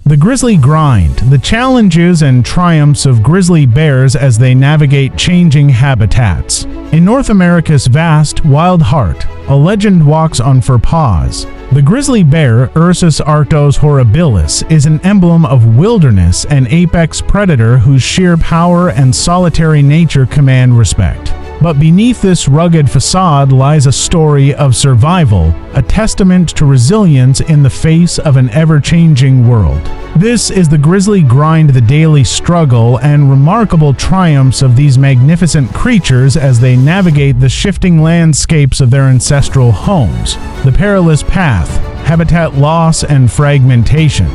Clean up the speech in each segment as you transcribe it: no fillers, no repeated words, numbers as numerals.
The grizzly grind, the challenges and triumphs of grizzly bears as they navigate changing habitats. In North America's vast, wild heart, a legend walks on four paws. The grizzly bear, Ursus arctos horribilis, is an emblem of wilderness and apex predator whose sheer power and solitary nature command respect. But beneath this rugged facade lies a story of survival, a testament to resilience in the face of an ever-changing world. This is the grizzly grind, the daily struggle and remarkable triumphs of these magnificent creatures as they navigate the shifting landscapes of their ancestral homes, the perilous path, habitat loss and fragmentation.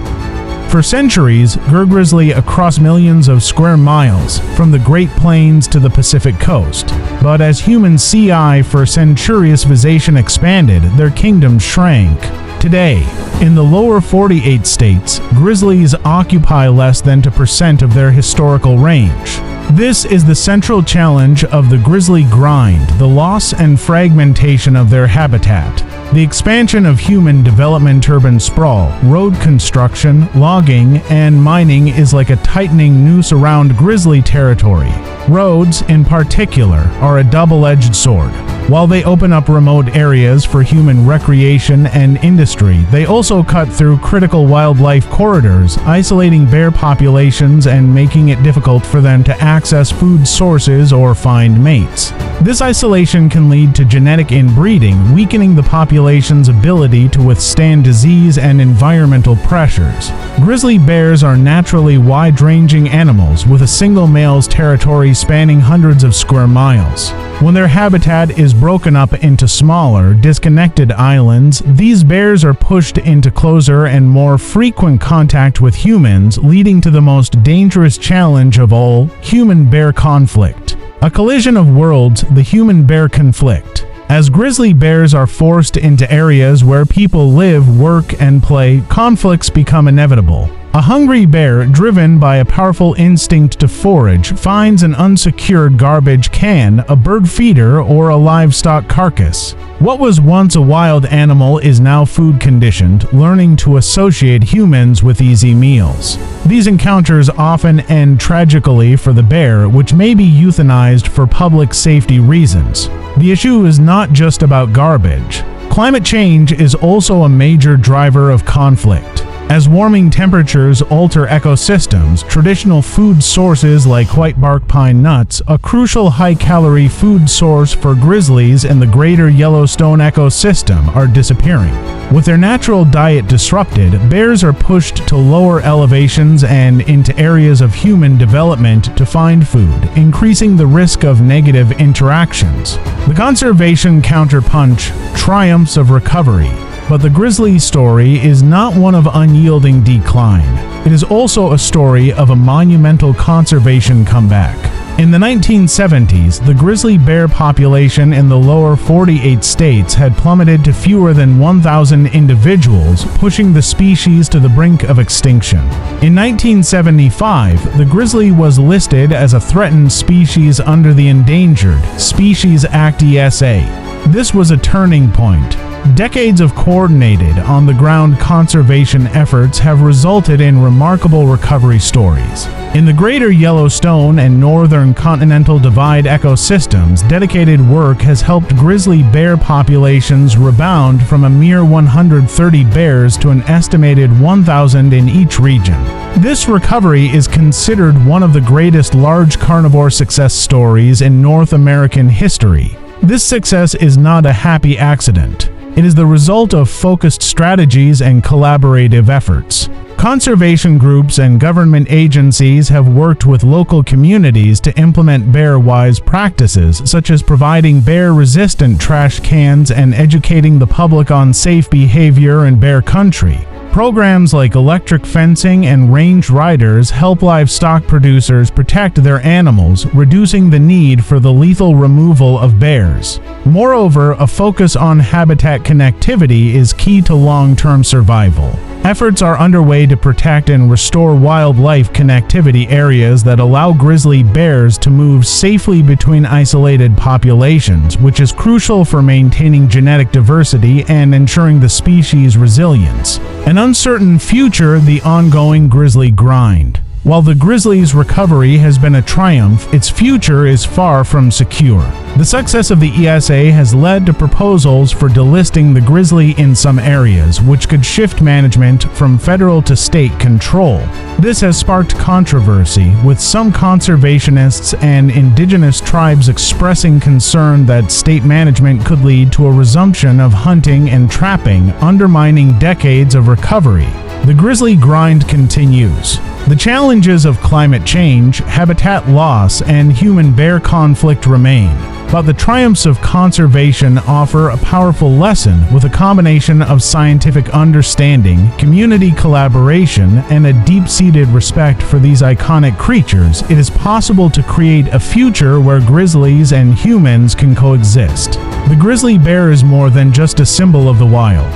For centuries, grizzly across millions of square miles, from the Great Plains to the Pacific coast. But as human sea eye for centurious expanded, their kingdom shrank. Today, in the lower 48 states, grizzlies occupy less than 2% of their historical range. This is the central challenge of the grizzly grind, the loss and fragmentation of their habitat. The expansion of human development, urban sprawl, road construction, logging, and mining is like a tightening noose around grizzly territory. Roads, in particular, are a double-edged sword. While they open up remote areas for human recreation and industry, they also cut through critical wildlife corridors, isolating bear populations and making it difficult for them to access food sources or find mates. This isolation can lead to genetic inbreeding, weakening the population's ability to withstand disease and environmental pressures. Grizzly bears are naturally wide-ranging animals with a single male's territory spanning hundreds of square miles. When their habitat is broken up into smaller, disconnected islands, these bears are pushed into closer and more frequent contact with humans, leading to the most dangerous challenge of all, human-bear conflict. A collision of worlds, the human-bear conflict. As grizzly bears are forced into areas where people live, work, and play, conflicts become inevitable. A hungry bear, driven by a powerful instinct to forage, finds an unsecured garbage can, a bird feeder, or a livestock carcass. What was once a wild animal is now food-conditioned, learning to associate humans with easy meals. These encounters often end tragically for the bear, which may be euthanized for public safety reasons. The issue is not just about garbage. Climate change is also a major driver of conflict. As warming temperatures alter ecosystems, traditional food sources like whitebark pine nuts, a crucial high-calorie food source for grizzlies in the greater Yellowstone ecosystem, are disappearing. With their natural diet disrupted, bears are pushed to lower elevations and into areas of human development to find food, increasing the risk of negative interactions. The conservation counterpunch, triumphs of recovery. But the grizzly story is not one of unyielding decline. It is also a story of a monumental conservation comeback. In the 1970s, the grizzly bear population in the lower 48 states had plummeted to fewer than 1,000 individuals, pushing the species to the brink of extinction. In 1975, the grizzly was listed as a threatened species under the Endangered Species Act (ESA). This was a turning point. Decades of coordinated, on-the-ground conservation efforts have resulted in remarkable recovery stories. In the greater Yellowstone and northern Continental Divide ecosystems, dedicated work has helped grizzly bear populations rebound from a mere 130 bears to an estimated 1,000 in each region. This recovery is considered one of the greatest large carnivore success stories in North American history. This success is not a happy accident. It is the result of focused strategies and collaborative efforts. Conservation groups and government agencies have worked with local communities to implement bear-wise practices, such as providing bear-resistant trash cans and educating the public on safe behavior in bear country. Programs like electric fencing and range riders help livestock producers protect their animals, reducing the need for the lethal removal of bears. Moreover, a focus on habitat connectivity is key to long-term survival. Efforts are underway to protect and restore wildlife connectivity areas that allow grizzly bears to move safely between isolated populations, which is crucial for maintaining genetic diversity and ensuring the species' resilience. An uncertain future, the ongoing grizzly grind. While the grizzly's recovery has been a triumph, its future is far from secure. The success of the ESA has led to proposals for delisting the grizzly in some areas, which could shift management from federal to state control. This has sparked controversy, with some conservationists and indigenous tribes expressing concern that state management could lead to a resumption of hunting and trapping, undermining decades of recovery. The grizzly grind continues. The challenges of climate change, habitat loss, and human-bear conflict remain, but the triumphs of conservation offer a powerful lesson. With a combination of scientific understanding, community collaboration, and a deep-seated respect for these iconic creatures, it is possible to create a future where grizzlies and humans can coexist. The grizzly bear is more than just a symbol of the wild.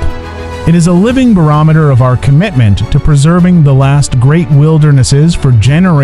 It is a living barometer of our commitment to preserving the last great wildernesses for generations.